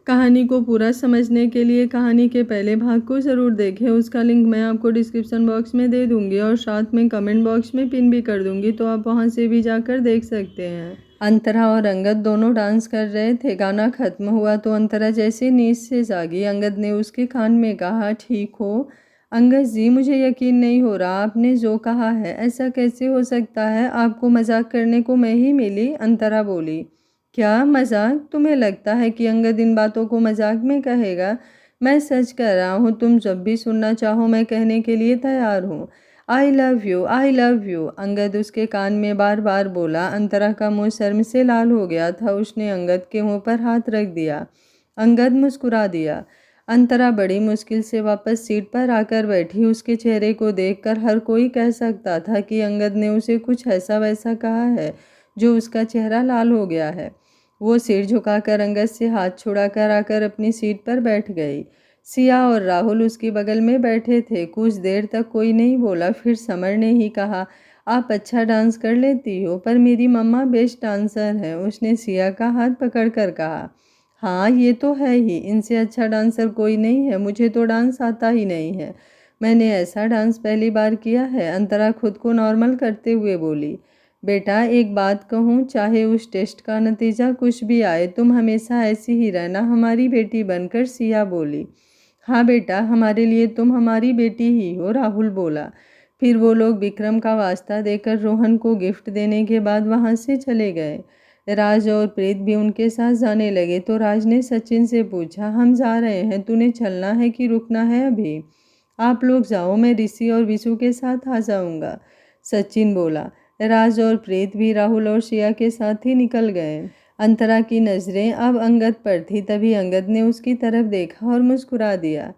कहानी को पूरा समझने के लिए कहानी के पहले भाग को ज़रूर देखें। उसका लिंक मैं आपको डिस्क्रिप्शन बॉक्स में दे दूँगी और साथ में कमेंट बॉक्स में पिन भी कर दूँगी, तो आप वहाँ से भी जाकर देख सकते हैं। अंतरा और अंगद दोनों डांस कर रहे थे। गाना खत्म हुआ तो अंतरा जैसे नींद से जागी। अंगद ने उसके कान में कहा, ठीक हो? अंगद जी, मुझे यकीन नहीं हो रहा आपने जो कहा है। ऐसा कैसे हो सकता है? आपको मजाक करने को मैं ही मिली? अंतरा बोली। क्या मजाक? तुम्हें लगता है कि अंगद इन बातों को मजाक में कहेगा? मैं सच कह रहा हूँ, तुम जब भी सुनना चाहो मैं कहने के लिए तैयार हूँ। I love you, I love you, Angad उसके कान में बार बार बोला। अंतरा का मुंह शर्म से लाल हो गया था। उसने अंगद के मुंह पर हाथ रख दिया। अंगद मुस्कुरा दिया। अंतरा बड़ी मुश्किल से वापस सीट पर आकर बैठी। उसके चेहरे को देखकर हर कोई कह सकता था कि अंगद ने उसे कुछ ऐसा वैसा कहा है जो उसका चेहरा लाल हो गया है। वो सिर झुकाकर अंगद से हाथ छुड़ाकर आकर अपनी सीट पर बैठ गई। सिया और राहुल उसके बगल में बैठे थे। कुछ देर तक कोई नहीं बोला। फिर समर ने ही कहा, आप अच्छा डांस कर लेती हो, पर मेरी मम्मा बेस्ट डांसर है। उसने सिया का हाथ पकड़कर कहा, हाँ ये तो है ही, इनसे अच्छा डांसर कोई नहीं है। मुझे तो डांस आता ही नहीं है। मैंने ऐसा डांस पहली बार किया है। अंतरा खुद को नॉर्मल करते हुए बोली। बेटा एक बात कहूँ, चाहे उस टेस्ट का नतीजा कुछ भी आए, तुम हमेशा ऐसी ही रहना हमारी बेटी बनकर, सिया बोली। हाँ बेटा, हमारे लिए तुम हमारी बेटी ही हो, राहुल बोला। फिर वो लोग विक्रम का वास्ता देकर रोहन को गिफ्ट देने के बाद वहाँ से चले गए। राज और प्रीत भी उनके साथ जाने लगे तो राज ने सचिन से पूछा, हम जा रहे हैं, तूने चलना है कि रुकना है अभी? आप लोग जाओ, मैं ऋषि और विशु के साथ आ जाऊंगा, सचिन बोला। राज और प्रीत भी राहुल और शिया के साथ ही निकल गए। अंतरा की नज़रें अब अंगद पर थी। तभी अंगद ने उसकी तरफ देखा और मुस्कुरा दिया।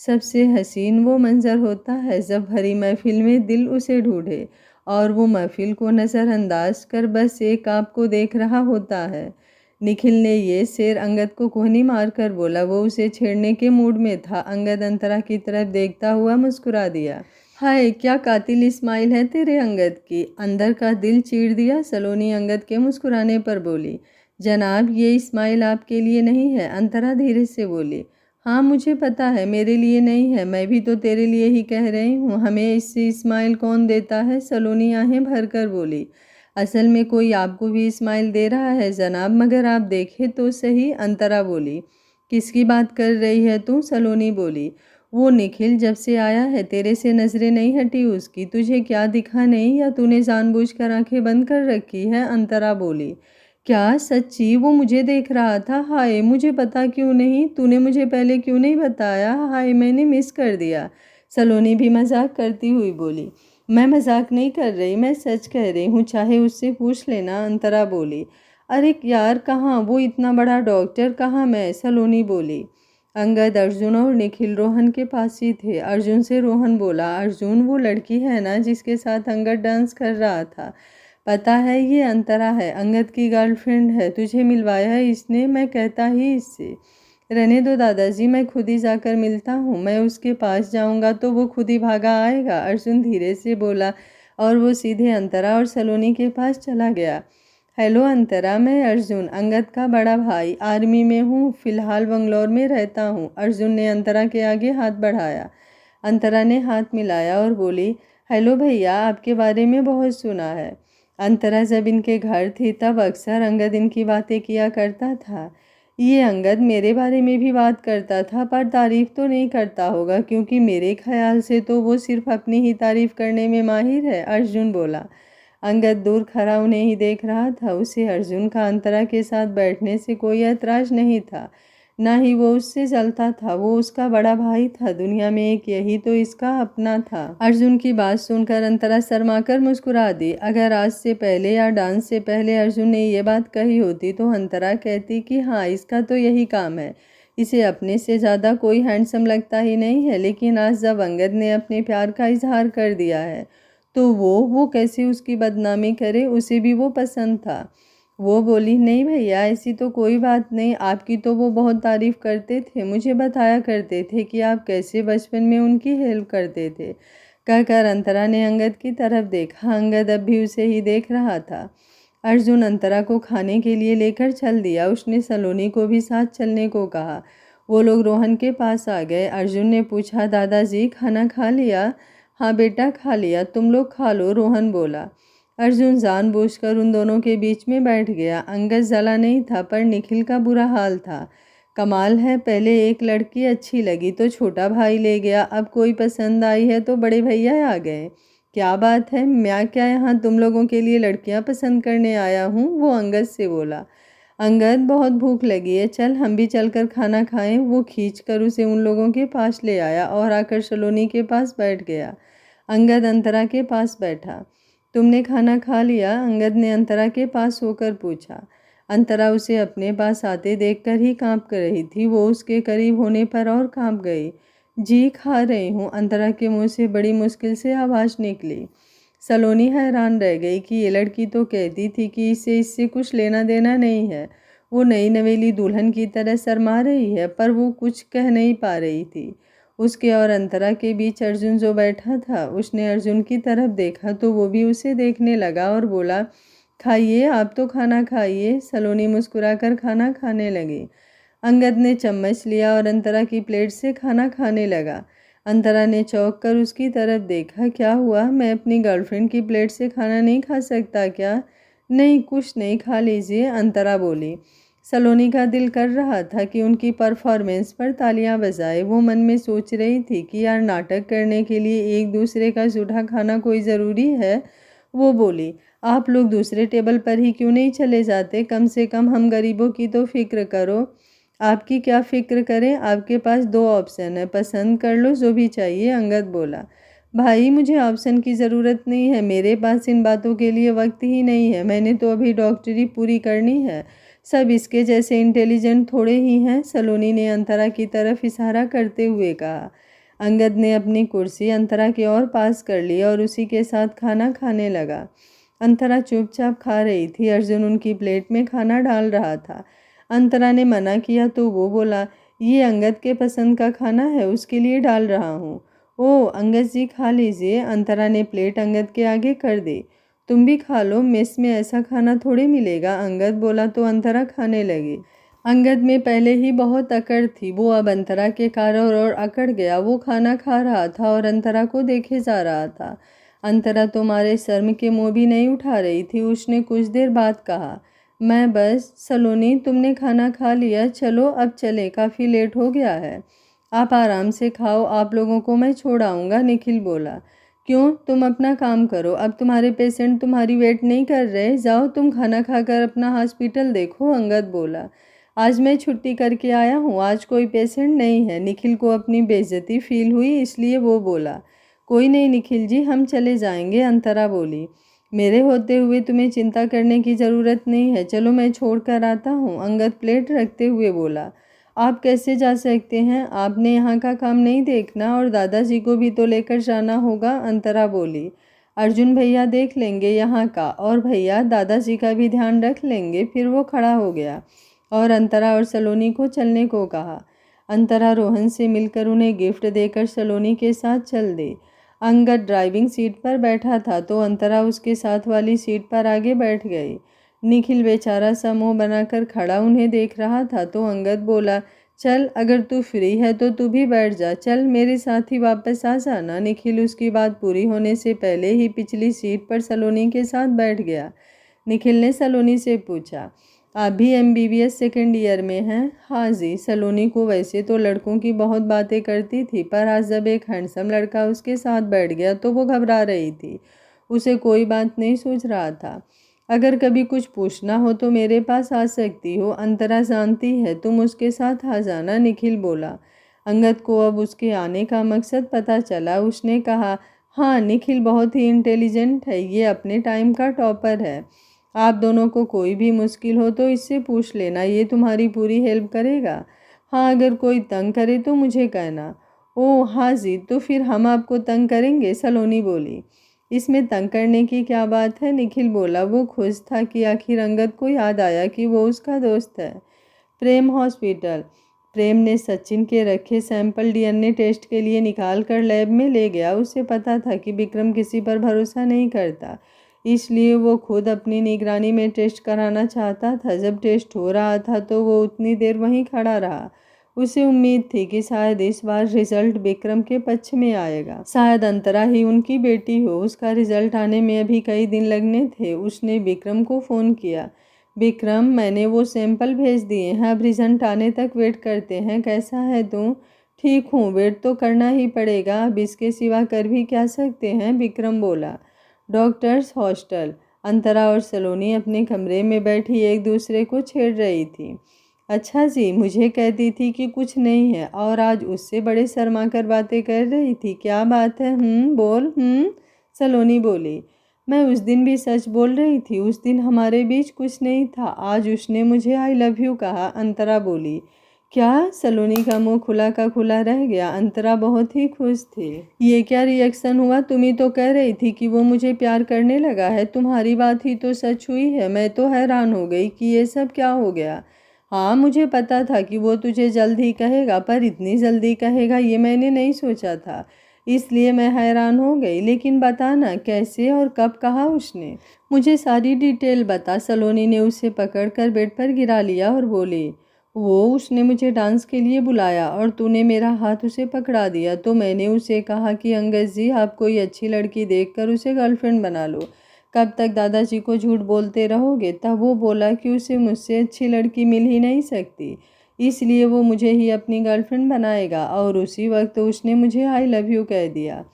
सबसे हसीन वो मंजर होता है जब भरी महफिल में दिल उसे ढूंढे और वो महफिल को नज़रअंदाज कर बस एक आपको देख रहा होता है। निखिल ने ये शेर अंगद को कोहनी मारकर बोला। वो उसे छेड़ने के मूड में था। अंगद अंतरा की तरफ देखता हुआ मुस्कुरा दिया। हाय, क्या कातिल स्माइल है तेरे अंगद की, अंदर का दिल चीर दिया, सलोनी अंगद के मुस्कुराने पर बोली। जनाब, ये स्माइल आपके लिए नहीं है, अंतरा धीरे से बोली। हाँ मुझे पता है मेरे लिए नहीं है, मैं भी तो तेरे लिए ही कह रही हूँ। हमें इससे स्माइल कौन देता है, सलोनी आहें भरकर बोली। असल में कोई आपको भी स्माइल दे रहा है जनाब, मगर आप देखें तो सही, अंतरा बोली। किसकी बात कर रही है तू, सलोनी बोली। वो निखिल, जब से आया है तेरे से नज़रें नहीं हटी उसकी। तुझे क्या दिखा नहीं, या तूने जानबूझकर आंखें बंद कर रखी है, अंतरा बोली। क्या सच्ची वो मुझे देख रहा था? हाय, मुझे पता क्यों नहीं, तूने मुझे पहले क्यों नहीं बताया? हाय, मैंने मिस कर दिया, सलोनी भी मजाक करती हुई बोली। मैं मजाक नहीं कर रही, मैं सच कह रही हूँ, चाहे उससे पूछ लेना, अंतरा बोली। अरे यार कहाँ वो इतना बड़ा डॉक्टर, कहाँ मैं, सलोनी बोली। अंगद, अर्जुन और निखिल रोहन के पास ही थे। अर्जुन से रोहन बोला, अर्जुन वो लड़की है ना जिसके साथ अंगद डांस कर रहा था? पता है ये अंतरा है, अंगद की गर्लफ्रेंड है। तुझे मिलवाया है इसने, मैं कहता ही इससे। रहने दो दादाजी, मैं खुद ही जाकर मिलता हूँ। मैं उसके पास जाऊँगा तो वो खुद ही भागा आएगा, अर्जुन धीरे से बोला और वो सीधे अंतरा और सलोनी के पास चला गया। हेलो अंतरा, मैं अर्जुन, अंगद का बड़ा भाई, आर्मी में हूँ, फिलहाल बंगलौर में रहता हूँ। अर्जुन ने अंतरा के आगे हाथ बढ़ाया। अंतरा ने हाथ मिलाया और बोली, हेलो भैया, आपके बारे में बहुत सुना है। अंतरा जब इनके घर थी तब अक्सर अंगद इनकी बातें किया करता था। ये अंगद मेरे बारे में भी बात करता था, पर तारीफ तो नहीं करता होगा, क्योंकि मेरे ख्याल से तो वो सिर्फ अपनी ही तारीफ करने में माहिर है, अर्जुन बोला। अंगद दूर खड़ा उन्हें ही देख रहा था। उसे अर्जुन का अंतरा के साथ बैठने से कोई ऐतराज नहीं था, ना ही वो उससे जलता था। वो उसका बड़ा भाई था, दुनिया में एक यही तो इसका अपना था। अर्जुन की बात सुनकर अंतरा शर्माकर मुस्कुरा दी। अगर आज से पहले या डांस से पहले अर्जुन ने ये बात कही होती तो अंतरा कहती कि हाँ इसका तो यही काम है, इसे अपने से ज़्यादा कोई हैंडसम लगता ही नहीं है। लेकिन आज जब अंगद ने अपने प्यार का इजहार कर दिया है तो वो कैसे उसकी बदनामी करे, उसे भी वो पसंद था। वो बोली, नहीं भैया ऐसी तो कोई बात नहीं, आपकी तो वो बहुत तारीफ़ करते थे, मुझे बताया करते थे कि आप कैसे बचपन में उनकी हेल्प करते थे। कहकर अंतरा ने अंगद की तरफ देखा। अंगद अब भी उसे ही देख रहा था। अर्जुन अंतरा को खाने के लिए लेकर चल दिया। उसने सलोनी को भी साथ चलने को कहा। वो लोग रोहन के पास आ गए। अर्जुन ने पूछा, दादाजी खाना खा लिया? हाँ बेटा खा लिया, तुम लोग खा लो, रोहन बोला। अर्जुन जानबूझकर उन दोनों के बीच में बैठ गया। अंगद जला नहीं था, पर निखिल का बुरा हाल था। कमाल है, पहले एक लड़की अच्छी लगी तो छोटा भाई ले गया, अब कोई पसंद आई है तो बड़े भैया आ गए। क्या बात है, मैं क्या यहाँ तुम लोगों के लिए लड़कियाँ पसंद करने आया हूँ? वो अंगद से बोला। अंगद बहुत भूख लगी है, चल हम भी चलकर खाना खाएं। वो खींचकर उसे उन लोगों के पास ले आया और आकर सलोनी के पास बैठ गया। अंगद अंतरा के पास बैठा। तुमने खाना खा लिया? अंगद ने अंतरा के पास होकर पूछा। अंतरा उसे अपने पास आते देखकर ही काँप कर रही थी। वो उसके करीब होने पर और काँप गई। जी खा रही हूँ, अंतरा के मुंह से बड़ी मुश्किल से आवाज़ निकली। सलोनी हैरान रह गई कि ये लड़की तो कहती थी कि इससे कुछ लेना देना नहीं है। वो नई नवेली दुल्हन की तरह शर्मा रही है, पर वो कुछ कह नहीं पा रही थी। उसके और अंतरा के बीच अर्जुन जो बैठा था, उसने अर्जुन की तरफ देखा तो वो भी उसे देखने लगा और बोला, खाइए, आप तो खाना खाइए। सलोनी मुस्कुराकर खाना खाने लगी। अंगद ने चम्मच लिया और अंतरा की प्लेट से खाना खाने लगा। अंतरा ने चौंक कर उसकी तरफ देखा। क्या हुआ, मैं अपनी गर्लफ्रेंड की प्लेट से खाना नहीं खा सकता क्या? नहीं, कुछ नहीं, खा लीजिए, अंतरा बोली। सलोनी का दिल कर रहा था कि उनकी परफॉर्मेंस पर तालियां बजाए। वो मन में सोच रही थी कि यार, नाटक करने के लिए एक दूसरे का जूठा खाना कोई ज़रूरी है? वो बोली, आप लोग दूसरे टेबल पर ही क्यों नहीं चले जाते? कम से कम हम गरीबों की तो फिक्र करो। आपकी क्या फ़िक्र करें, आपके पास 2 ऑप्शन है, पसंद कर लो जो भी चाहिए, अंगद बोला। भाई, मुझे ऑप्शन की ज़रूरत नहीं है, मेरे पास इन बातों के लिए वक्त ही नहीं है। मैंने तो अभी डॉक्टरी पूरी करनी है, सब इसके जैसे इंटेलिजेंट थोड़े ही हैं, सलोनी ने अंतरा की तरफ इशारा करते हुए कहा। अंगद ने अपनी कुर्सी अंतरा के और पास कर ली और उसी के साथ खाना खाने लगा। अंतरा चुपचाप खा रही थी। अर्जुन उनकी प्लेट में खाना डाल रहा था। अंतरा ने मना किया तो वो बोला, ये अंगद के पसंद का खाना है, उसके लिए डाल रहा हूँ। ओह अंगद जी खा लीजिए। अंतरा ने प्लेट अंगद के आगे कर दी। तुम भी खा लो, मेस में ऐसा खाना थोड़े मिलेगा, अंगद बोला तो अंतरा खाने लगी। अंगद में पहले ही बहुत अकड़ थी, वो अब अंतरा के कारण और अकड़ गया। वो खाना खा रहा था और अंतरा को देखे जा रहा था। अंतरा तुम्हारे शर्म के मुँह भी नहीं उठा रही थी। उसने कुछ देर बाद कहा, मैं बस। सलोनी, तुमने खाना खा लिया? चलो अब चले, काफ़ी लेट हो गया है। आप आराम से खाओ, आप लोगों को मैं छोड़ आऊँगा, निखिल बोला। क्यों, तुम अपना काम करो, अब तुम्हारे पेशेंट तुम्हारी वेट नहीं कर रहे, जाओ तुम खाना खाकर अपना हॉस्पिटल देखो, अंगद बोला। आज मैं छुट्टी करके आया हूँ, आज कोई पेशेंट नहीं है। निखिल को अपनी बेइज्जती फील हुई, इसलिए वो बोला। कोई नहीं निखिल जी, हम चले जाएंगे, अंतरा बोली। मेरे होते हुए तुम्हें चिंता करने की ज़रूरत नहीं है, चलो मैं छोड़ कर आता हूँ, अंगद प्लेट रखते हुए बोला। आप कैसे जा सकते हैं, आपने यहाँ का काम नहीं देखना, और दादाजी को भी तो लेकर जाना होगा, अंतरा बोली। अर्जुन भैया देख लेंगे यहाँ का, और भैया दादाजी का भी ध्यान रख लेंगे। फिर वो खड़ा हो गया और अंतरा और सलोनी को चलने को कहा। अंतरा रोहन से मिलकर उन्हें गिफ्ट देकर सलोनी के साथ चल दी। अंगद ड्राइविंग सीट पर बैठा था तो अंतरा उसके साथ वाली सीट पर आगे बैठ गई। निखिल बेचारा सा मुंह बनाकर खड़ा उन्हें देख रहा था तो अंगद बोला, चल अगर तू फ्री है तो तू भी बैठ जा, चल मेरे साथ ही वापस आ जाना। निखिल उसकी बात पूरी होने से पहले ही पिछली सीट पर सलोनी के साथ बैठ गया। निखिल ने सलोनी से पूछा, आप भी MBBS सेकेंड ईयर में हैं? हाँ जी। सलोनी को वैसे तो लड़कों की बहुत बातें करती थी, पर आज जब एक हैंडसम लड़का उसके साथ बैठ गया तो वो घबरा रही थी। उसे कोई बात नहीं सूझ रहा था। अगर कभी कुछ पूछना हो तो मेरे पास आ सकती हो, अंतरा जानती है, तुम उसके साथ आ जाना, निखिल बोला। अंगद को अब उसके आने का मकसद पता चला। उसने कहा, हाँ निखिल बहुत ही इंटेलिजेंट है, ये अपने टाइम का टॉपर है। आप दोनों को कोई भी मुश्किल हो तो इससे पूछ लेना, ये तुम्हारी पूरी हेल्प करेगा। हाँ, अगर कोई तंग करे तो मुझे कहना। ओह हाँ जी, तो फिर हम आपको तंग करेंगे, सलोनी बोली। इसमें तंग करने की क्या बात है, निखिल बोला। वो खुश था कि आखिर अंगद को याद आया कि वो उसका दोस्त है। प्रेम हॉस्पिटल। प्रेम ने सचिन के रखे सैंपल DNA टेस्ट के लिए निकाल कर लैब में ले गया। उसे पता था कि विक्रम किसी पर भरोसा नहीं करता, इसलिए वो खुद अपनी निगरानी में टेस्ट कराना चाहता था। जब टेस्ट हो रहा था तो वो उतनी देर वहीं खड़ा रहा। उसे उम्मीद थी कि शायद इस बार रिजल्ट विक्रम के पक्ष में आएगा। शायद अंतरा ही उनकी बेटी हो। उसका रिजल्ट आने में अभी कई दिन लगने थे। उसने विक्रम को फ़ोन किया। विक्रम, मैंने वो सैंपल भेज दिए हैं, अब रिजल्ट आने तक वेट करते हैं। कैसा है तू? ठीक हूँ, वेट तो करना ही पड़ेगा, अब इसके सिवा कर भी क्या सकते हैं, विक्रम बोला। Doctors hostel. अंतरा और सलोनी अपने कमरे में बैठी एक दूसरे को छेड़ रही थी। अच्छा जी, मुझे कहती थी कि कुछ नहीं है और आज उससे बड़े शर्मा कर बातें कर रही थी। क्या बात है? बोल। सलोनी बोली। मैं उस दिन भी सच बोल रही थी। उस दिन हमारे बीच कुछ नहीं था। आज उसने मुझे आई लव यू कहा, अंतरा बोली। क्या? सलोनी का मुंह खुला का खुला रह गया। अंतरा बहुत ही खुश थी। ये क्या रिएक्शन हुआ? तुम ही तो कह रही थी कि वो मुझे प्यार करने लगा है। तुम्हारी बात ही तो सच हुई है। मैं तो हैरान हो गई कि ये सब क्या हो गया। हाँ, मुझे पता था कि वो तुझे जल्द ही कहेगा, पर इतनी जल्दी कहेगा ये मैंने नहीं सोचा था, इसलिए मैं हैरान हो गई। लेकिन बता ना, कैसे और कब कहा उसने? मुझे सारी डिटेल बता। सलोनी ने उसे पकड़कर बेड पर गिरा लिया और बोली। उसने मुझे डांस के लिए बुलाया और तूने मेरा हाथ उसे पकड़ा दिया, तो मैंने उसे कहा कि अंगद जी, आप कोई अच्छी लड़की देखकर उसे गर्लफ्रेंड बना लो। कब तक दादाजी को झूठ बोलते रहोगे? तब वो बोला कि उसे मुझसे अच्छी लड़की मिल ही नहीं सकती, इसलिए वो मुझे ही अपनी गर्लफ्रेंड बनाएगा। और उसी वक्त उसने मुझे आई लव यू कह दिया।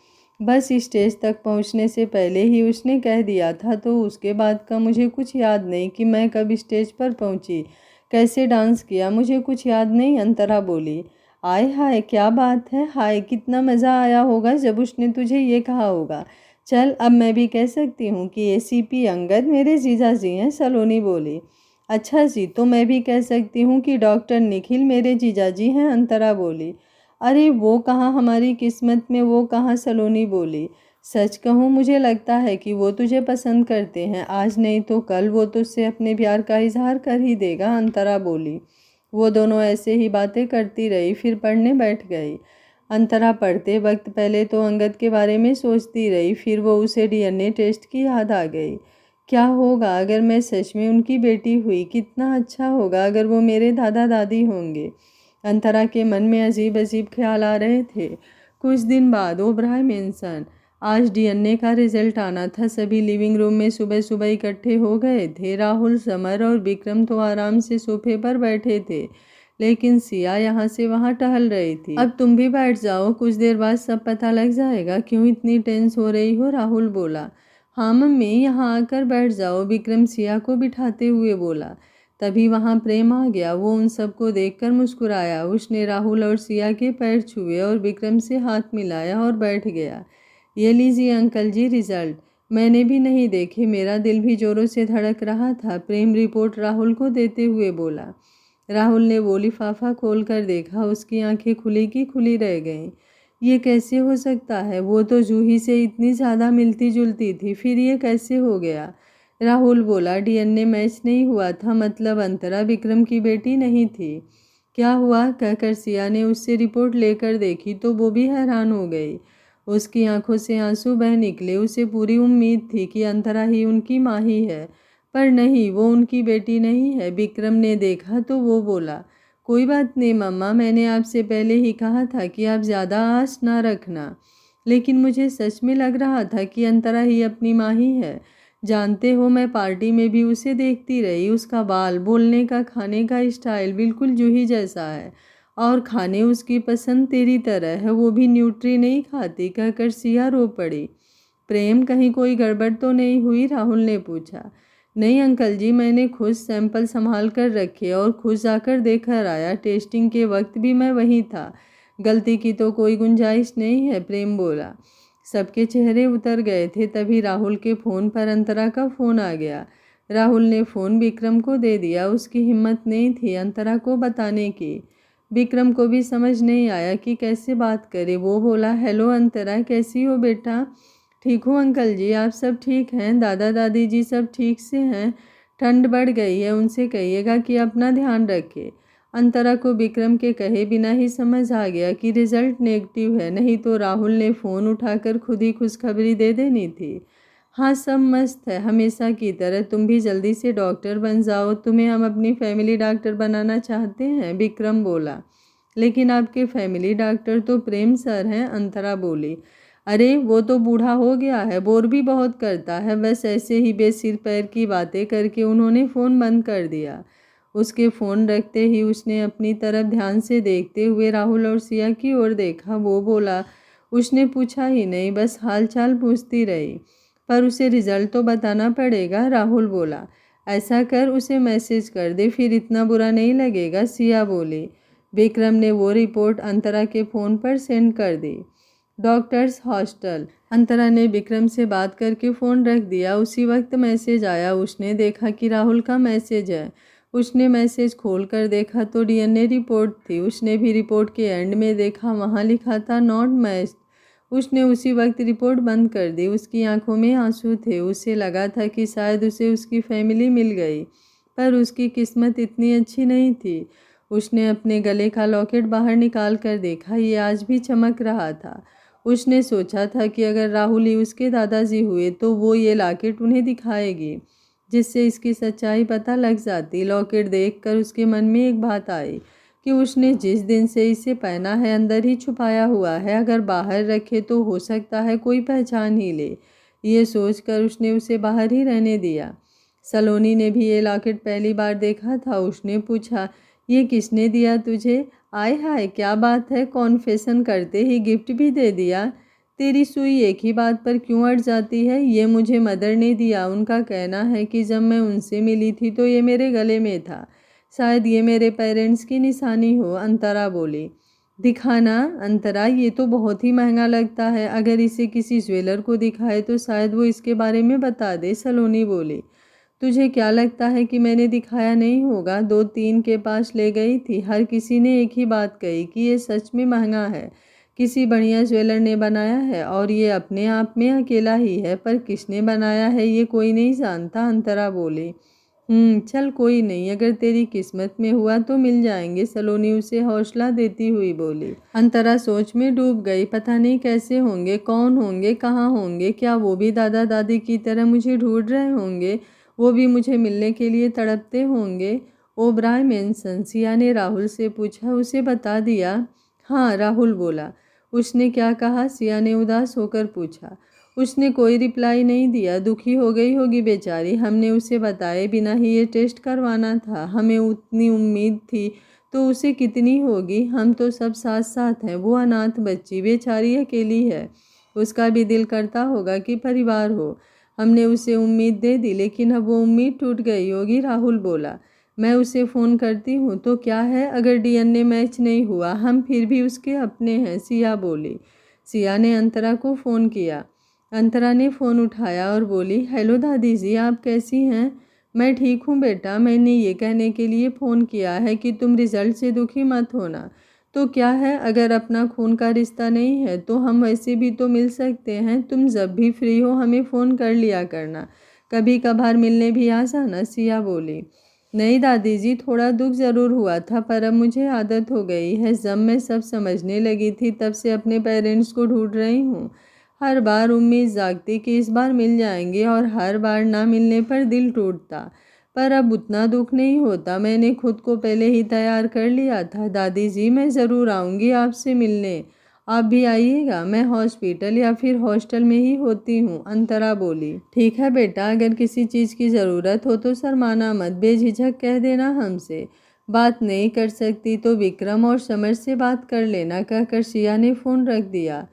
बस स्टेज तक पहुंचने से पहले ही उसने कह दिया था, तो उसके बाद का मुझे कुछ याद नहीं कि मैं कब स्टेज पर पहुंची, कैसे डांस किया, मुझे कुछ याद नहीं, अंतरा बोली। आय हाय, क्या बात है। हाय, कितना मज़ा आया होगा जब उसने तुझे ये कहा होगा। चल, अब मैं भी कह सकती हूँ कि एसीपी अंगद मेरे जीजा जी हैं, सलोनी बोली। अच्छा जी, तो मैं भी कह सकती हूँ कि डॉक्टर निखिल मेरे जीजा जी हैं, अंतरा बोली। अरे वो कहाँ हमारी किस्मत में, वो कहाँ, सलोनी बोली। सच कहूँ, मुझे लगता है कि वो तुझे पसंद करते हैं। आज नहीं तो कल वो तुझसे अपने प्यार का इजहार कर ही देगा, अंतरा बोली। वो दोनों ऐसे ही बातें करती रही, फिर पढ़ने बैठ गई। अंतरा पढ़ते वक्त पहले तो अंगद के बारे में सोचती रही, फिर वो उसे डीएनए टेस्ट की याद आ गई। क्या होगा अगर मैं सच में उनकी बेटी हुई? कितना अच्छा होगा अगर वो मेरे दादा दादी होंगे। अंतरा के मन में अजीब अजीब ख्याल आ रहे थे। कुछ दिन बाद ओबराय मेंशन। आज डीएनए का रिजल्ट आना था। सभी लिविंग रूम में सुबह सुबह इकट्ठे हो गए थे। राहुल, समर और विक्रम तो आराम से सोफे पर बैठे थे, लेकिन सिया यहाँ से वहाँ टहल रही थी। अब तुम भी बैठ जाओ, कुछ देर बाद सब पता लग जाएगा। क्यों इतनी टेंस हो रही हो? राहुल बोला। हाँ मम्मी, यहाँ आकर बैठ जाओ, विक्रम सिया को बिठाते हुए बोला। तभी वहाँ प्रेम आ गया। वो उन सबको देखकर मुस्कुराया। उसने राहुल और सिया के पैर छुए और विक्रम से हाथ मिलाया और बैठ गया। ये लीजिए अंकल जी रिजल्ट। मैंने भी नहीं देखे, मेरा दिल भी जोरों से धड़क रहा था, प्रेम रिपोर्ट राहुल को देते हुए बोला। राहुल ने वो लिफाफा खोल कर देखा। उसकी आंखें खुली की खुली रह गईं। ये कैसे हो सकता है? वो तो जूही से इतनी ज़्यादा मिलती जुलती थी, फिर ये कैसे हो गया? राहुल बोला। डीएनए मैच नहीं हुआ था, मतलब अंतरा विक्रम की बेटी नहीं थी। क्या हुआ? कहकर सिया ने उससे रिपोर्ट लेकर देखी तो वो भी हैरान हो गई। उसकी आंखों से आंसू बह निकले। उसे पूरी उम्मीद थी कि अंतरा ही उनकी माँ ही है, पर नहीं, वो उनकी बेटी नहीं है। विक्रम ने देखा तो वो बोला। कोई बात नहीं मम्मा, मैंने आपसे पहले ही कहा था कि आप ज़्यादा आस ना रखना, लेकिन मुझे सच में लग रहा था कि अंतरा ही अपनी माँ ही है। जानते हो, मैं पार्टी में भी उसे देखती रही। उसका बाल, बोलने का, खाने का स्टाइल बिल्कुल जूही जैसा है, और खाने उसकी पसंद तेरी तरह है, वो भी न्यूट्री नहीं खाती, कहकर सिया रो पड़ी। प्रेम, कहीं कोई गड़बड़ तो नहीं हुई? राहुल ने पूछा। नहीं अंकल जी, मैंने खुद सैंपल संभाल कर रखे और खुद जाकर देखकर आया। टेस्टिंग के वक्त भी मैं वहीं था। गलती की तो कोई गुंजाइश नहीं है, प्रेम बोला। सबके चेहरे उतर गए थे। तभी राहुल के फ़ोन पर अंतरा का फ़ोन आ गया। राहुल ने फ़ोन विक्रम को दे दिया। उसकी हिम्मत नहीं थी अंतरा को बताने की। विक्रम को भी समझ नहीं आया कि कैसे बात करे। वो बोला, हेलो अंतरा, कैसी हो बेटा? ठीक हूँ अंकल जी, आप सब ठीक हैं? दादा दादी जी सब ठीक से हैं? ठंड बढ़ गई है, उनसे कहिएगा कि अपना ध्यान रखे। अंतरा को विक्रम के कहे बिना ही समझ आ गया कि रिजल्ट नेगेटिव है, नहीं तो राहुल ने फ़ोन उठाकर खुद ही खुशखबरी दे देनी थी। हाँ, सब मस्त है, हमेशा की तरह। तुम भी जल्दी से डॉक्टर बन जाओ। तुम्हें हम अपनी फैमिली डॉक्टर बनाना चाहते हैं, विक्रम बोला। लेकिन आपके फैमिली डॉक्टर तो प्रेम सर हैं, अंतरा बोली। अरे वो तो बूढ़ा हो गया है, बोर भी बहुत करता है। बस ऐसे ही बेसिर पैर की बातें करके उन्होंने फ़ोन बंद कर दिया। उसके फ़ोन रखते ही उसने अपनी तरफ ध्यान से देखते हुए राहुल और सिया की ओर देखा। वो बोला, उसने पूछा ही नहीं, बस हाल चाल पूछती रही। पर उसे रिजल्ट तो बताना पड़ेगा, राहुल बोला। ऐसा कर, उसे मैसेज कर दे, फिर इतना बुरा नहीं लगेगा, सिया बोली। विक्रम ने वो रिपोर्ट अंतरा के फ़ोन पर सेंड कर दी। Doctors hostel. अंतरा ने विक्रम से बात करके फ़ोन रख दिया। उसी वक्त मैसेज आया। उसने देखा कि राहुल का मैसेज है। उसने मैसेज खोल कर देखा तो डीएनए रिपोर्ट थी। उसने भी रिपोर्ट के एंड में देखा, वहाँ लिखा था नॉट मैच्ड। उसने उसी वक्त रिपोर्ट बंद कर दी। उसकी आंखों में आंसू थे। उसे लगा था कि शायद उसे उसकी फैमिली मिल गई, पर उसकी किस्मत इतनी अच्छी नहीं थी। उसने अपने गले का लॉकेट बाहर निकाल कर देखा, ये आज भी चमक रहा था। उसने सोचा था कि अगर राहुल ही उसके दादाजी हुए तो वो ये लॉकेट उन्हें दिखाएगी, जिससे इसकी सच्चाई पता लग जाती। लॉकेट देखकर उसके मन में एक बात आई कि उसने जिस दिन से इसे पहना है अंदर ही छुपाया हुआ है। अगर बाहर रखे तो हो सकता है कोई पहचान ही ले। ये सोचकर उसने उसे बाहर ही रहने दिया। सलोनी ने भी ये लॉकेट पहली बार देखा था। उसने पूछा, ये किसने दिया तुझे? आय हाय, क्या बात है, कॉन्फेशन करते ही गिफ्ट भी दे दिया। तेरी सुई एक ही बात पर क्यों अड़ जाती है? ये मुझे मदर ने दिया। उनका कहना है कि जब मैं उनसे मिली थी तो ये मेरे गले में था। शायद ये मेरे पेरेंट्स की निशानी हो, अंतरा बोली। दिखाना अंतरा, ये तो बहुत ही महंगा लगता है। अगर इसे किसी ज्वेलर को दिखाए तो शायद वो इसके बारे में बता दे, सलोनी बोली। तुझे क्या लगता है कि मैंने दिखाया नहीं होगा? 2-3 के पास ले गई थी, हर किसी ने एक ही बात कही कि ये सच में महंगा है, किसी बढ़िया ज्वेलर ने बनाया है और ये अपने आप में अकेला ही है। पर किसने बनाया है ये कोई नहीं जानता, अंतरा बोली। चल कोई नहीं, अगर तेरी किस्मत में हुआ तो मिल जाएंगे, सलोनी उसे हौसला देती हुई बोली। अंतरा सोच में डूब गई। पता नहीं कैसे होंगे, कौन होंगे, कहाँ होंगे, क्या वो भी दादा दादी की तरह मुझे ढूंढ रहे होंगे? वो भी मुझे मिलने के लिए तड़पते होंगे? ओबराय मेंशन, सिया ने राहुल से पूछा, उसे बता दिया? हाँ, राहुल बोला। उसने क्या कहा? सिया ने उदास होकर पूछा। उसने कोई रिप्लाई नहीं दिया। दुखी हो गई होगी बेचारी। हमने उसे बताए बिना ही ये टेस्ट करवाना था। हमें उतनी उम्मीद थी तो उसे कितनी होगी। हम तो सब साथ साथ हैं। वो अनाथ बच्ची बेचारी अकेली है। उसका भी दिल करता होगा कि परिवार हो। हमने उसे उम्मीद दे दी, लेकिन अब वो उम्मीद टूट गई होगी, राहुल बोला। मैं उसे फ़ोन करती हूँ तो क्या है, अगर डीएनए मैच नहीं हुआ हम फिर भी उसके अपने हैं, सिया बोली। सिया ने अंतरा को फ़ोन किया। अंतरा ने फ़ोन उठाया और बोली, हेलो दादी जी, आप कैसी हैं? मैं ठीक हूँ बेटा। मैंने ये कहने के लिए फ़ोन किया है कि तुम रिज़ल्ट से दुखी मत होना। तो क्या है, अगर अपना खून का रिश्ता नहीं है तो हम वैसे भी तो मिल सकते हैं। तुम जब भी फ्री हो हमें फ़ोन कर लिया करना, कभी कभार मिलने भी आ जाना, सिया बोली। नहीं दादी जी, थोड़ा दुख ज़रूर हुआ था, पर अब मुझे आदत हो गई है। जब मैं सब समझने लगी थी तब से अपने पेरेंट्स को ढूंढ रही हूँ। हर बार उम्मीद जागती कि इस बार मिल जाएंगे और हर बार ना मिलने पर दिल टूटता। पर अब उतना दुख नहीं होता। मैंने खुद को पहले ही तैयार कर लिया था। दादी जी, मैं ज़रूर आऊँगी आपसे मिलने। आप भी आइएगा। मैं हॉस्पिटल या फिर हॉस्टल में ही होती हूँ, अंतरा बोली। ठीक है बेटा, अगर किसी चीज़ की ज़रूरत हो तो शर्माना मत, बेझिझक कह देना हमसे। बात नहीं कर सकती तो विक्रम और समर से बात कर लेना, कहकर सिया ने फ़ोन रख दिया।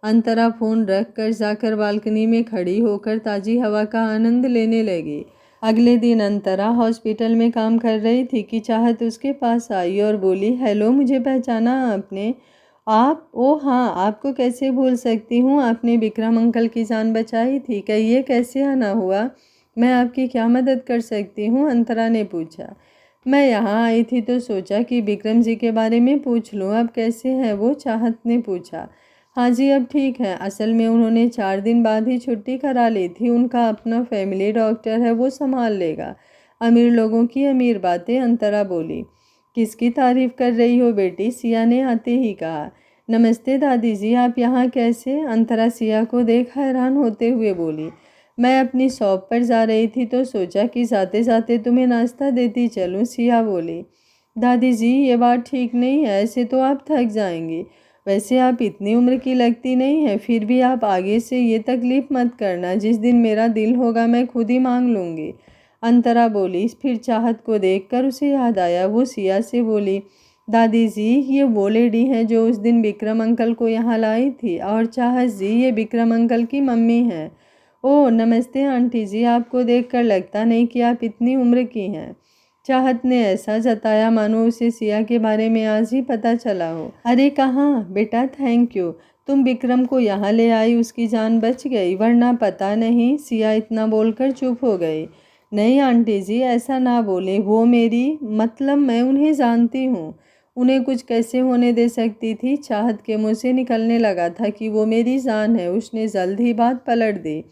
अंतरा फ़ोन रख कर जाकर बालकनी में खड़ी होकर ताज़ी हवा का आनंद लेने लगी। अगले दिन अंतरा हॉस्पिटल में काम कर रही थी कि चाहत उसके पास आई और बोली, हेलो, मुझे पहचाना आपने? आप? ओ हाँ, आपको कैसे भूल सकती हूँ। आपने विक्रम अंकल की जान बचाई थी। कहिए कैसे आना हुआ? मैं आपकी क्या मदद कर सकती हूँ, अंतरा ने पूछा। मैं यहाँ आई थी तो सोचा कि विक्रम जी के बारे में पूछ लूँ। अब कैसे हैं वो, चाहत ने पूछा। हाँ जी, अब ठीक है। असल में उन्होंने 4 दिन बाद ही छुट्टी करा ली थी। उनका अपना फैमिली डॉक्टर है, वो संभाल लेगा। अमीर लोगों की अमीर बातें, अंतरा बोली। किसकी तारीफ कर रही हो बेटी, सिया ने आते ही कहा। नमस्ते दादी जी, आप यहाँ कैसे? अंतरा सिया को देख हैरान होते हुए बोली। मैं अपनी शॉप पर जा रही थी तो सोचा कि साथे साथे तुम्हें नाश्ता देती चलूं, सिया बोली। दादी जी, ये बात ठीक नहीं है, ऐसे तो आप थक जाएंगी। वैसे आप इतनी उम्र की लगती नहीं है, फिर भी आप आगे से ये तकलीफ़ मत करना। जिस दिन मेरा दिल होगा मैं खुद ही मांग लूँगी, अंतरा बोली। फिर चाहत को देखकर उसे याद आया। वो सिया से बोली, दादी जी, ये वो लेडी हैं जो उस दिन विक्रम अंकल को यहाँ लाई थी, और चाहत जी, ये विक्रम अंकल की मम्मी हैं। ओह नमस्ते आंटी जी, आपको देखकर लगता नहीं कि आप इतनी उम्र की हैं। चाहत ने ऐसा जताया मानो उसे सिया के बारे में आज ही पता चला हो। अरे कहाँ बेटा, थैंक यू, तुम विक्रम को यहाँ ले आई, उसकी जान बच गई, वरना पता नहीं। सिया इतना बोलकर चुप हो गई। नहीं आंटी जी, ऐसा ना बोले, वो मेरी मतलब मैं उन्हें जानती हूँ, उन्हें कुछ कैसे होने दे सकती थी। चाहत के मुँह से निकलने लगा था कि वो मेरी जान है। उसने जल्द ही बात पलट दी।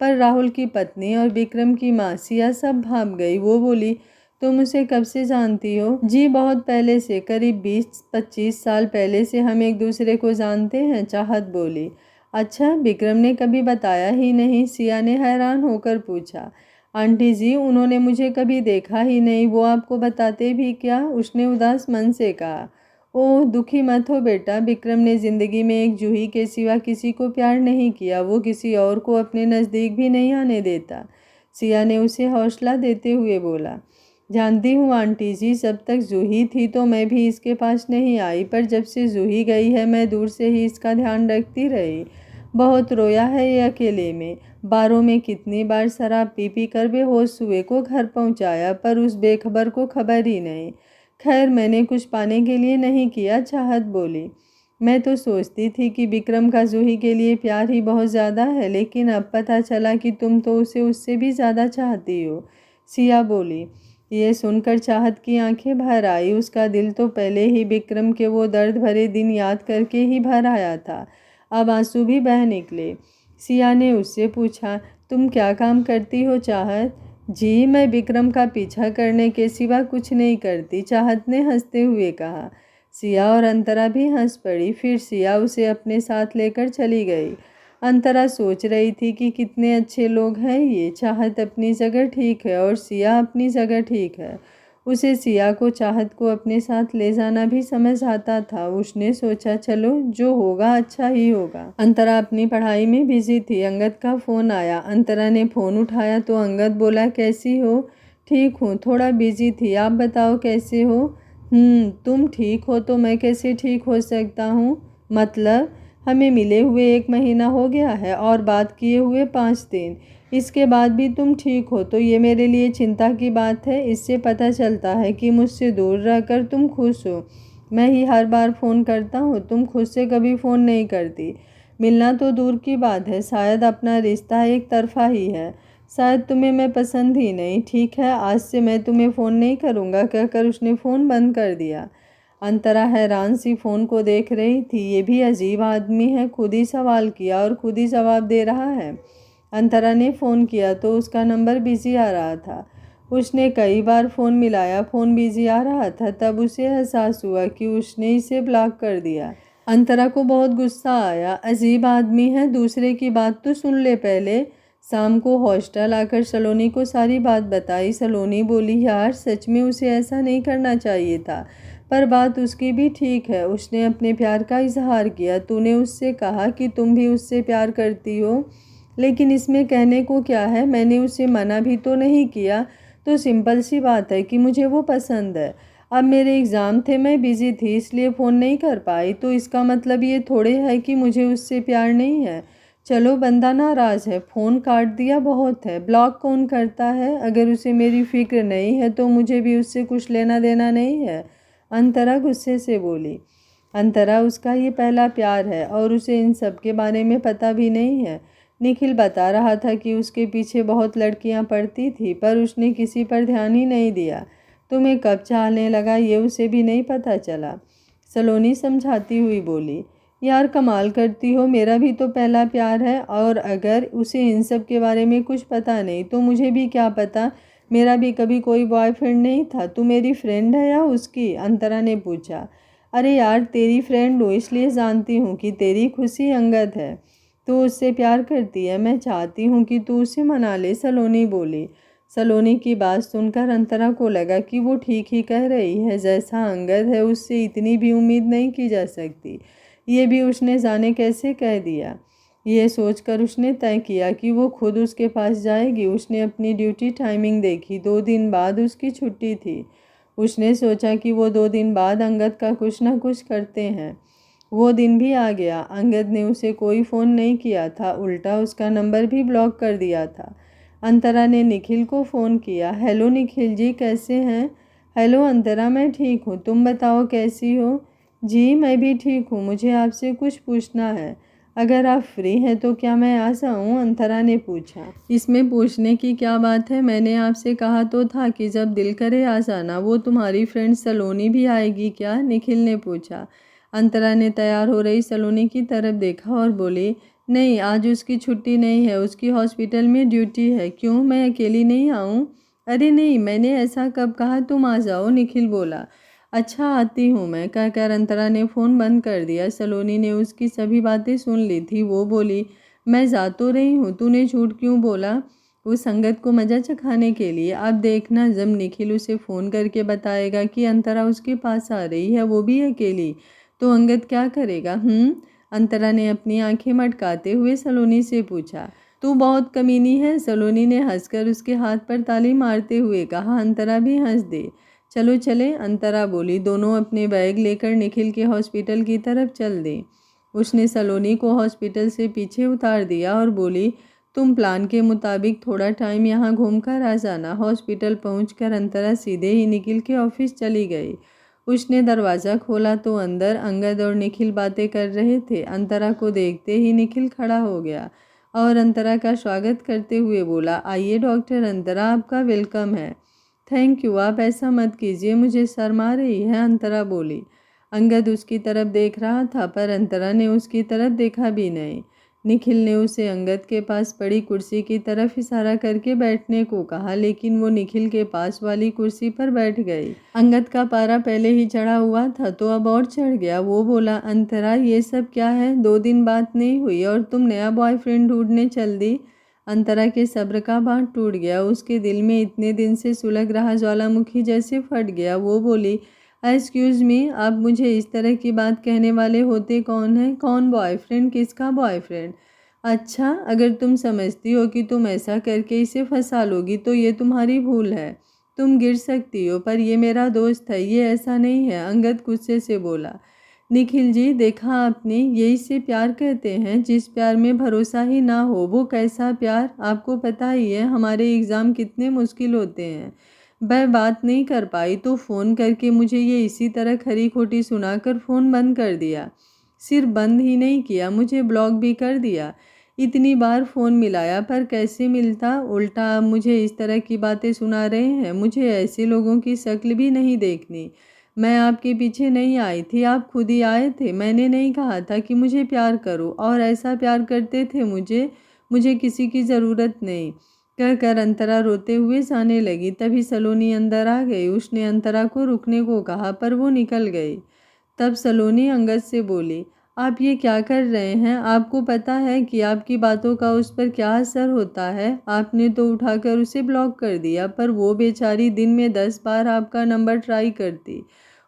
पर राहुल की पत्नी और विक्रम की माँ सिया सब भाप गई। वो बोली, तुम उसे कब से जानती हो? जी बहुत पहले से, करीब 20-25 साल पहले से हम एक दूसरे को जानते हैं, चाहत बोली। अच्छा, विक्रम ने कभी बताया ही नहीं? सिया ने हैरान होकर पूछा। आंटी जी, उन्होंने मुझे कभी देखा ही नहीं, वो आपको बताते भी क्या? उसने उदास मन से कहा। ओह दुखी मत हो बेटा, विक्रम ने ज़िंदगी में एक जूही के सिवा किसी को प्यार नहीं किया। वो किसी और को अपने नज़दीक भी नहीं आने देता, सिया ने उसे हौसला देते हुए बोला। जानती हूँ आंटी जी, जब तक जूही थी तो मैं भी इसके पास नहीं आई, पर जब से जूही गई है मैं दूर से ही इसका ध्यान रखती रही। बहुत रोया है ये अकेले में, बारों में कितनी बार शराब पी पी कर बेहोश हुए को घर पहुँचाया, पर उस बेखबर को खबर ही नहीं। खैर, मैंने कुछ पाने के लिए नहीं किया, चाहत बोली। मैं तो सोचती थी कि विक्रम का जूही के लिए प्यार ही बहुत ज़्यादा है, लेकिन अब पता चला कि तुम तो उसे उससे भी ज़्यादा चाहती हो, सिया बोली। ये सुनकर चाहत की आंखें भर आई। उसका दिल तो पहले ही विक्रम के वो दर्द भरे दिन याद करके ही भर आया था, अब आंसू भी बह निकले। सिया ने उससे पूछा, तुम क्या काम करती हो चाहत? जी, मैं विक्रम का पीछा करने के सिवा कुछ नहीं करती, चाहत ने हंसते हुए कहा। सिया और अंतरा भी हंस पड़ी। फिर सिया उसे अपने साथ लेकर चली गई। अंतरा सोच रही थी कि कितने अच्छे लोग हैं ये। चाहत अपनी जगह ठीक है और सिया अपनी जगह ठीक है। उसे सिया को चाहत को अपने साथ ले जाना भी समझ आता था। उसने सोचा, चलो जो होगा अच्छा ही होगा। अंतरा अपनी पढ़ाई में बिजी थी। अंगद का फ़ोन आया। अंतरा ने फ़ोन उठाया तो अंगद बोला, कैसी हो? ठीक हूँ, थोड़ा बिजी थी, आप बताओ कैसे हो? तुम ठीक हो तो मैं कैसे ठीक हो सकता हूँ? मतलब हमें मिले हुए 1 महीना हो गया है और बात किए हुए 5 दिन, इसके बाद भी तुम ठीक हो तो ये मेरे लिए चिंता की बात है। इससे पता चलता है कि मुझसे दूर रहकर तुम खुश हो। मैं ही हर बार फ़ोन करता हूँ, तुम खुद से कभी फ़ोन नहीं करती। मिलना तो दूर की बात है, शायद अपना रिश्ता एक तरफा ही है, शायद तुम्हें मैं पसंद ही नहीं। ठीक है, आज से मैं तुम्हें फ़ोन नहीं करूँगा, कहकर उसने फ़ोन बंद कर दिया। अंतरा हैरान सी फ़ोन को देख रही थी। ये भी अजीब आदमी है, खुद ही सवाल किया और खुद ही जवाब दे रहा है। अंतरा ने फ़ोन किया तो उसका नंबर बिजी आ रहा था। उसने कई बार फ़ोन मिलाया, फ़ोन बिजी आ रहा था। तब उसे एहसास हुआ कि उसने इसे ब्लॉक कर दिया। अंतरा को बहुत गुस्सा आया। अजीब आदमी है, दूसरे की बात तो सुन ले पहले। शाम को हॉस्टल आकर सलोनी को सारी बात बताई। सलोनी बोली, यार सच में उसे ऐसा नहीं करना चाहिए था, पर बात उसकी भी ठीक है। उसने अपने प्यार का इजहार किया। तूने उससे कहा कि तुम भी उससे प्यार करती हो, लेकिन इसमें कहने को क्या है? मैंने उसे मना भी तो नहीं किया। तो सिंपल सी बात है कि मुझे वो पसंद है। अब मेरे एग्ज़ाम थे, मैं बिज़ी थी इसलिए फ़ोन नहीं कर पाई, तो इसका मतलब ये थोड़े है कि मुझे उससे प्यार नहीं है। चलो बंदा नाराज़ है, फ़ोन काट दिया बहुत है, ब्लॉक कौन करता है? अगर उसे मेरी फ़िक्र नहीं है तो मुझे भी उससे कुछ लेना देना नहीं है, अंतरा गुस्से से बोली। अंतरा उसका ये पहला प्यार है और उसे इन सब के बारे में पता भी नहीं है। निखिल बता रहा था कि उसके पीछे बहुत लड़कियां पड़ती थी, पर उसने किसी पर ध्यान ही नहीं दिया। तुम्हें कब चाहने लगा ये उसे भी नहीं पता चला, सलोनी समझाती हुई बोली। यार कमाल करती हो, मेरा भी तो पहला प्यार है, और अगर उसे इन सब के बारे में कुछ पता नहीं तो मुझे भी क्या पता। मेरा भी कभी कोई बॉयफ्रेंड नहीं था। तू मेरी फ्रेंड है या उसकी? अंतरा ने पूछा। अरे यार तेरी फ्रेंड हूँ, इसलिए जानती हूँ कि तेरी खुशी अंगद है। तू उससे प्यार करती है, मैं चाहती हूँ कि तू उसे मना ले, सलोनी बोली। सलोनी की बात सुनकर अंतरा को लगा कि वो ठीक ही कह रही है। जैसा अंगद है उससे इतनी भी उम्मीद नहीं की जा सकती। ये भी उसने जाने कैसे कह दिया। ये सोचकर उसने तय किया कि वो खुद उसके पास जाएगी। उसने अपनी ड्यूटी टाइमिंग देखी। 2 दिन बाद उसकी छुट्टी थी। उसने सोचा कि वो 2 दिन बाद अंगद का कुछ ना कुछ करते हैं। वो दिन भी आ गया। अंगद ने उसे कोई फ़ोन नहीं किया था, उल्टा उसका नंबर भी ब्लॉक कर दिया था। अंतरा ने निखिल को फ़ोन किया। हेलो निखिल जी, कैसे हैं? हेलो अंतरा, मैं ठीक हूँ, तुम बताओ कैसी हो? जी मैं भी ठीक हूँ, मुझे आपसे कुछ पूछना है। अगर आप फ्री हैं तो क्या मैं आ जाऊँ? अंतरा ने पूछा। इसमें पूछने की क्या बात है, मैंने आपसे कहा तो था कि जब दिल करे आ जाना। वो तुम्हारी फ्रेंड सलोनी भी आएगी क्या? निखिल ने पूछा। अंतरा ने तैयार हो रही सलोनी की तरफ देखा और बोली, नहीं आज उसकी छुट्टी नहीं है, उसकी हॉस्पिटल में ड्यूटी है। क्यों, मैं अकेली नहीं आऊँ? अरे नहीं, मैंने ऐसा कब कहा, तुम आ जाओ, निखिल बोला। अच्छा आती हूँ मैं, कहकर अंतरा ने फ़ोन बंद कर दिया। सलोनी ने उसकी सभी बातें सुन ली थी। वो बोली, मैं जा तो रही हूँ, तूने झूठ क्यों बोला? वो संगत को मज़ा चखाने के लिए। अब देखना जब निखिल उसे फ़ोन करके बताएगा कि अंतरा उसके पास आ रही है, वो भी अकेली, तो अंगद क्या करेगा? अंतरा ने अपनी आंखें मटकाते हुए सलोनी से पूछा। तू बहुत कमीनी है, सलोनी ने हंसकर उसके हाथ पर ताली मारते हुए कहा। अंतरा भी हंस दे। चलो चले, अंतरा बोली। दोनों अपने बैग लेकर निखिल के हॉस्पिटल की तरफ चल दें। उसने सलोनी को हॉस्पिटल से पीछे उतार दिया और बोली, तुम प्लान के मुताबिक थोड़ा टाइम यहाँ घूमकर आ जाना। हॉस्पिटल पहुंचकर अंतरा सीधे ही निखिल के ऑफिस चली गई। उसने दरवाज़ा खोला तो अंदर अंगद और निखिल बातें कर रहे थे। अंतरा को देखते ही निखिल खड़ा हो गया और अंतरा का स्वागत करते हुए बोला, आइए डॉक्टर अंतरा, आपका वेलकम है। थैंक यू, आप ऐसा मत कीजिए, मुझे शर्म आ रही है, अंतरा बोली। अंगद उसकी तरफ देख रहा था पर अंतरा ने उसकी तरफ देखा भी नहीं। निखिल ने उसे अंगद के पास पड़ी कुर्सी की तरफ इशारा करके बैठने को कहा, लेकिन वो निखिल के पास वाली कुर्सी पर बैठ गई। अंगद का पारा पहले ही चढ़ा हुआ था तो अब और चढ़ गया। वो बोला, अंतरा ये सब क्या है? 2 दिन बात नहीं हुई और तुम नया बॉयफ्रेंड ढूंढने चल दी। अंतरा के सब्र का बांध टूट गया। उसके दिल में इतने दिन से सुलग रहा ज्वालामुखी जैसे फट गया। वो बोली, एक्सक्यूज़ मी, आप मुझे इस तरह की बात कहने वाले होते कौन हैं? कौन बॉयफ्रेंड? किसका बॉयफ्रेंड? अच्छा, अगर तुम समझती हो कि तुम ऐसा करके इसे फंसा लोगी तो ये तुम्हारी भूल है। तुम गिर सकती हो पर ये मेरा दोस्त है, ये ऐसा नहीं है, अंगद गुस्से से बोला। निखिल जी, देखा आपने, ये इसे प्यार कहते हैं। जिस प्यार में भरोसा ही ना हो वो कैसा प्यार? आपको पता ही है हमारे एग्ज़ाम कितने मुश्किल होते हैं। वह बात नहीं कर पाई तो फ़ोन करके मुझे ये इसी तरह खरी खोटी सुनाकर फ़ोन बंद कर दिया। सिर्फ बंद ही नहीं किया, मुझे ब्लॉक भी कर दिया। इतनी बार फ़ोन मिलाया पर कैसे मिलता, उल्टा अब मुझे इस तरह की बातें सुना रहे हैं। मुझे ऐसे लोगों की शक्ल भी नहीं देखनी। मैं आपके पीछे नहीं आई थी, आप खुद ही आए थे। मैंने नहीं कहा था कि मुझे प्यार करो, और ऐसा प्यार करते थे मुझे किसी की ज़रूरत नहीं, कहकर अंतरा रोते हुए जाने लगी। तभी सलोनी अंदर आ गई। उसने अंतरा को रुकने को कहा पर वो निकल गई। तब सलोनी अंगद से बोली, आप ये क्या कर रहे हैं? आपको पता है कि आपकी बातों का उस पर क्या असर होता है? आपने तो उठाकर उसे ब्लॉक कर दिया, पर वो बेचारी दिन में 10 बार आपका नंबर ट्राई करती।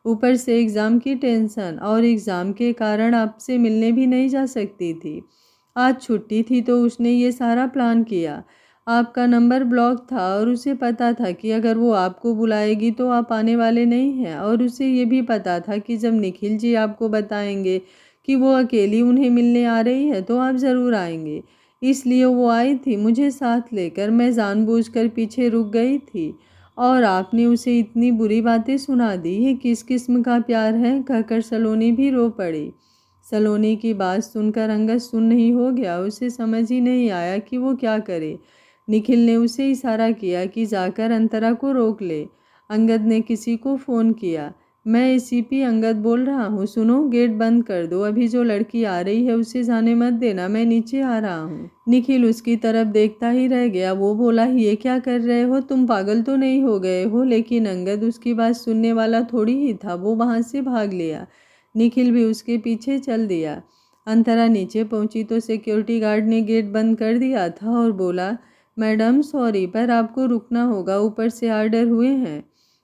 ऊपर से एग्ज़ाम की टेंशन, और एग्ज़ाम के कारण आपसे मिलने भी नहीं जा सकती थी। आज छुट्टी थी तो उसने ये सारा प्लान किया। आपका नंबर ब्लॉक था और उसे पता था कि अगर वो आपको बुलाएगी तो आप आने वाले नहीं हैं, और उसे ये भी पता था कि जब निखिल जी आपको बताएंगे कि वो अकेली उन्हें मिलने आ रही है तो आप ज़रूर आएंगे। इसलिए वो आई थी मुझे साथ लेकर। मैं जानबूझकर पीछे रुक गई थी और आपने उसे इतनी बुरी बातें सुना दी। ये किस किस्म का प्यार है, कहकर सलोनी भी रो पड़ी। सलोनी की बात सुनकर अंगद सुन्न ही हो गया। उसे समझ ही नहीं आया कि वो क्या करे। निखिल ने उसे इशारा किया कि जाकर अंतरा को रोक ले। अंगद ने किसी को फ़ोन किया। मैं एसीपी अंगद बोल रहा हूँ, सुनो, गेट बंद कर दो। अभी जो लड़की आ रही है उसे जाने मत देना, मैं नीचे आ रहा हूँ। निखिल उसकी तरफ देखता ही रह गया। वो बोला, ये क्या कर रहे हो, तुम पागल तो नहीं हो गए हो? लेकिन अंगद उसकी बात सुनने वाला थोड़ी ही था। वो वहाँ से भाग लिया। निखिल भी उसके पीछे चल दिया। अंतरा नीचे पहुंची तो सिक्योरिटी गार्ड ने गेट बंद कर दिया था और बोला, मैडम सॉरी पर आपको रुकना होगा, ऊपर से ऑर्डर हुए हैं।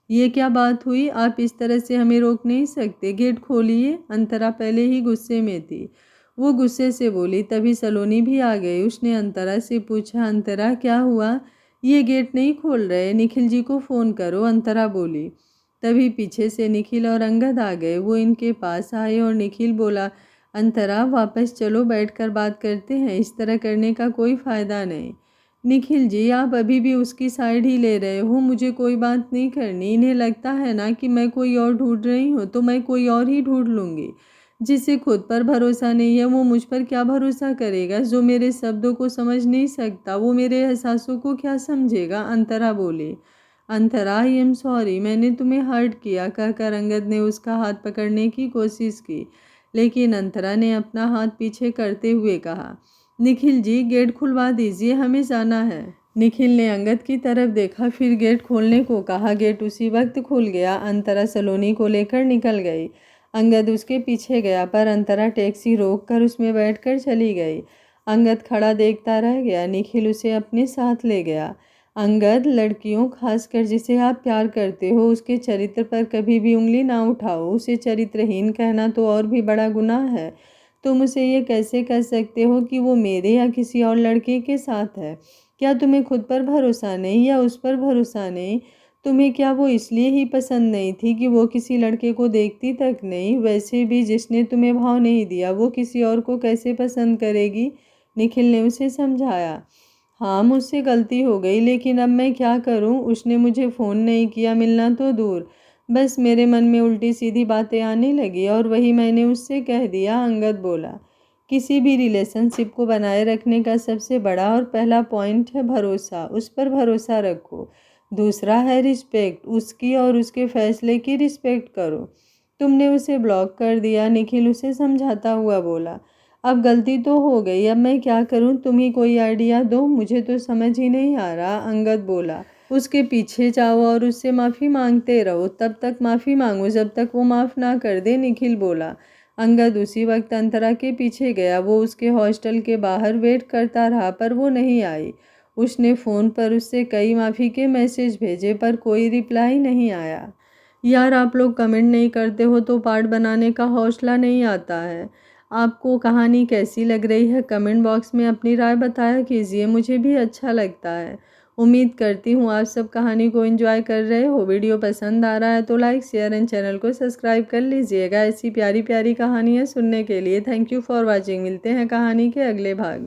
ये क्या बात हुई, आप इस तरह से हमें रोक नहीं सकते, गेट खोलिए। अंतरा पहले ही गुस्से में थी, वो गुस्से से बोली। तभी सलोनी भी आ गई। उसने अंतरा से पूछा, अंतरा क्या हुआ, ये गेट नहीं खोल रहे, निखिल जी को फ़ोन करो। अंतरा बोली। तभी पीछे से निखिल और अंगद आ गए। वो इनके पास आए और निखिल बोला, अंतरा वापस चलो, बैठकर बात करते हैं, इस तरह करने का कोई फ़ायदा नहीं। निखिल जी आप अभी भी उसकी साइड ही ले रहे हो, मुझे कोई बात नहीं करनी। इन्हें लगता है ना कि मैं कोई और ढूंढ रही हूँ, तो मैं कोई और ही ढूंढ लूँगी। जिसे खुद पर भरोसा नहीं है वो मुझ पर क्या भरोसा करेगा। जो मेरे शब्दों को समझ नहीं सकता वो मेरे एहसासों को क्या समझेगा। अंतरा बोली। अंतरा आई एम सॉरी, मैंने तुम्हें हर्ट किया, कहकर अंगद ने उसका हाथ पकड़ने की कोशिश की, लेकिन अंतरा ने अपना हाथ पीछे करते हुए कहा, निखिल जी गेट खुलवा दीजिए, हमें जाना है। निखिल ने अंगद की तरफ देखा, फिर गेट खोलने को कहा। गेट उसी वक्त खुल गया। अंतरा सलोनी को लेकर निकल गई। अंगद उसके पीछे गया, पर अंतरा टैक्सी रोककर उसमें बैठकर चली गई। अंगद खड़ा देखता रह गया। निखिल उसे अपने साथ ले गया। अंगद, लड़कियों खासकर जिसे आप प्यार करते हो उसके चरित्र पर कभी भी उंगली ना उठाओ। उसे चरित्रहीन कहना तो और भी बड़ा गुनाह है। तुम उसे ये कैसे कह सकते हो कि वो मेरे या किसी और लड़के के साथ है। क्या तुम्हें खुद पर भरोसा नहीं या उस पर भरोसा नहीं? तुम्हें क्या वो इसलिए ही पसंद नहीं थी कि वो किसी लड़के को देखती तक नहीं? वैसे भी जिसने तुम्हें भाव नहीं दिया वो किसी और को कैसे पसंद करेगी? निखिल ने उसे समझाया। हाँ मुझसे गलती हो गई, लेकिन अब मैं क्या करूँ? उसने मुझे फ़ोन नहीं किया, मिलना तो दूर, बस मेरे मन में उल्टी सीधी बातें आने लगी और वही मैंने उससे कह दिया। अंगद बोला। किसी भी रिलेशनशिप को बनाए रखने का सबसे बड़ा और पहला पॉइंट है भरोसा। उस पर भरोसा रखो। दूसरा है रिस्पेक्ट, उसकी और उसके फैसले की रिस्पेक्ट करो। तुमने उसे ब्लॉक कर दिया, निखिल उसे समझाता हुआ बोला। अब गलती तो हो गई, अब मैं क्या करूं? तुम ही कोई आइडिया दो, मुझे तो समझ ही नहीं आ रहा। अंगद बोला। उसके पीछे जाओ और उससे माफ़ी मांगते रहो, तब तक माफ़ी मांगो जब तक वो माफ़ ना कर दे, निखिल बोला। अंगद उसी वक्त अंतरा के पीछे गया। वो उसके हॉस्टल के बाहर वेट करता रहा, पर वो नहीं आई। उसने फ़ोन पर उससे कई माफ़ी के मैसेज भेजे, पर कोई रिप्लाई नहीं आया। यार आप लोग कमेंट नहीं करते हो तो पार्ट बनाने का हौसला नहीं आता है। आपको कहानी कैसी लग रही है कमेंट बॉक्स में अपनी राय बताया कीजिए, मुझे भी अच्छा लगता है। उम्मीद करती हूँ आप सब कहानी को एंजॉय कर रहे हो। वीडियो पसंद आ रहा है तो लाइक शेयर एंड चैनल को सब्सक्राइब कर लीजिएगा। ऐसी प्यारी प्यारी कहानियाँ सुनने के लिए। Thank you for watching. मिलते हैं कहानी के अगले भाग में।